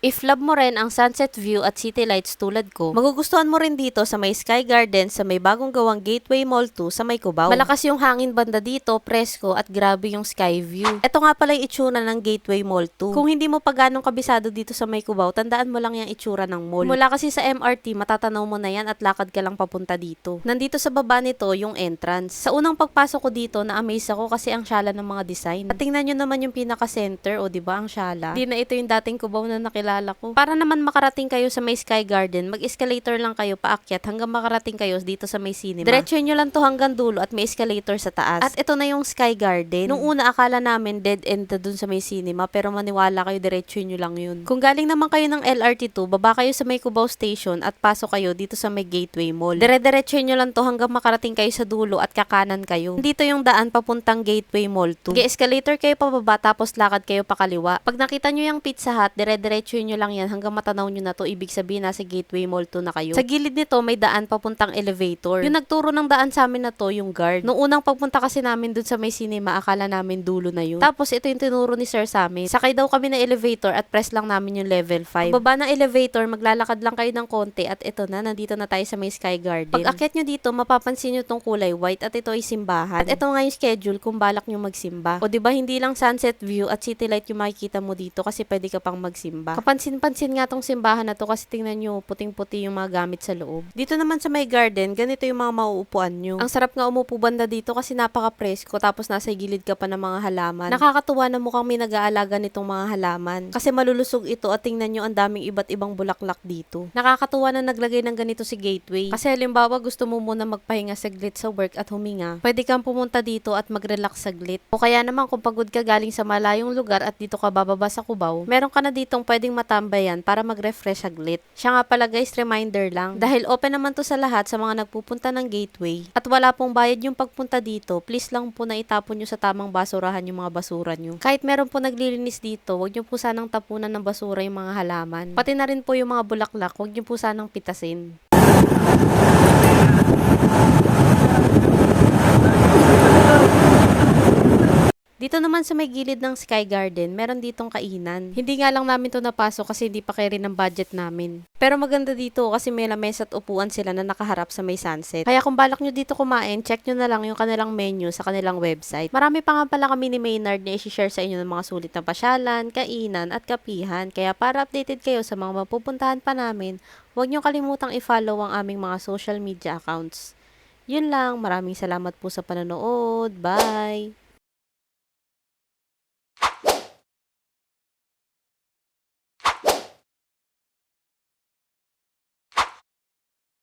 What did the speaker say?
If love mo rin ang sunset view at city lights tulad ko, magugustuhan mo rin dito sa may Sky Garden sa may bagong gawang Gateway Mall 2 sa may Cubao. Malakas yung hangin banda dito, presko at grabe yung sky view. Ito nga pala yung itsura ng Gateway Mall 2. Kung hindi mo pa ganong kabisado dito sa may Cubao, tandaan mo lang yung itsura ng mall. Mula kasi sa MRT, matatanaw mo na yan at lakad ka lang papunta dito. Nandito sa baba nito yung entrance. Sa unang pagpasok ko dito, na-amaze ako kasi ang syala ng mga design. At tingnan nyo naman yung pinaka-center, o diba ang syala. Hindi na ito yung dating Cubao na nakilala ko. Para naman makarating kayo sa may Sky Garden, mag-escalator lang kayo paakyat hanggang makarating kayo dito sa may cinema. Diretsuhin nyo lang to hanggang dulo at may escalator sa taas. At ito na yung Sky Garden. Nung una akala namin dead end na dun sa may cinema, pero maniwala kayo, diretsuhin nyo lang yun. Kung galing naman kayo ng LRT2, baba kayo sa may Cubao Station at pasok kayo dito sa may Gateway Mall. Dire-diretsuhin nyo lang to hanggang makarating kayo sa dulo at kakanan kayo. Dito yung daan papuntang Gateway Mall 2. Ge-escalator kayo pababa tapos lakad kayo pakaliwa. Pag nakita nyo yung Pizza Hut, dire-diretsuhin nyo lang yan hanggang matanaw nyo na to, ibig sabihin nasa Gateway Mall 2 na kayo. Sa gilid nito may daan papuntang elevator. Yung nagturo ng daan sa amin na to, yung guard. Noong unang pagpunta kasi namin dun sa may cinema, akala namin dulo na yun. Tapos ito yung tinuro ni sir sa amin. Sakay daw kami ng elevator at press lang namin yung level 5. Baba ng elevator, maglalakad lang kayo ng konti at ito na, nandito na tayo sa may Sky Garden. Pag akyat nyo dito, mapapansin nyo tong kulay white at ito ay simbahan. At ito nga yung schedule kung balak nyo magsimba. O diba hindi lang sunset view at city light yung makikita mo dito kasi pwede ka pang magsimba. Kapansin-pansin nga tong simbahan na to kasi tingnan nyo, puting-puti yung mga gamit sa loob. Dito naman sa may garden, ganito yung mga mauupuan nyo. Ang sarap nga umupo banda dito kasi napaka-presko tapos nasa gilid ka pa ng mga halaman. Nakakatuwa na mukhang may nag-aalaga nitong mga halaman. Kasi malulusog ito at tingnan nyo ang daming iba't ibang bulaklak dito. Nakakatuwa na naglagay ng ganito si Gateway. Kasi halimbawa gusto mo muna magpahinga saglit sa work at huminga, pwede kang pumunta dito at mag-relax saglit. O kaya naman kung pagod ka galing sa malayong lugar at dito ka bababa sa Cubao, meron ka na ditong pwedeng matambayan para mag-refresh saglit. Siya nga pala guys, reminder lang. Dahil open naman to sa lahat sa mga nagpupunta ng Gateway at wala pong bayad yung pagpunta dito, please lang po na itapon nyo sa tamang basurahan yung mga basura nyo. Kahit meron po naglilinis dito, wag nyo po sanang tapunan ng basura yung mga halaman. Pati na rin po yung mga bulaklak, wag nyo po sanang pitasin. Dito naman sa may gilid ng Sky Garden, meron ditong kainan. Hindi nga lang namin to napasok kasi hindi pa carry ng budget namin. Pero maganda dito kasi may lamesa at upuan sila na nakaharap sa may sunset. Kaya kung balak nyo dito kumain, check nyo na lang yung kanilang menu sa kanilang website. Marami pa nga pala kami ni Maynard na i-share sa inyo ng mga sulit na pasyalan, kainan at kapihan. Kaya para updated kayo sa mga mapupuntahan pa namin, huwag nyo kalimutang i-follow ang aming mga social media accounts. Yun lang, maraming salamat po sa panonood. Bye!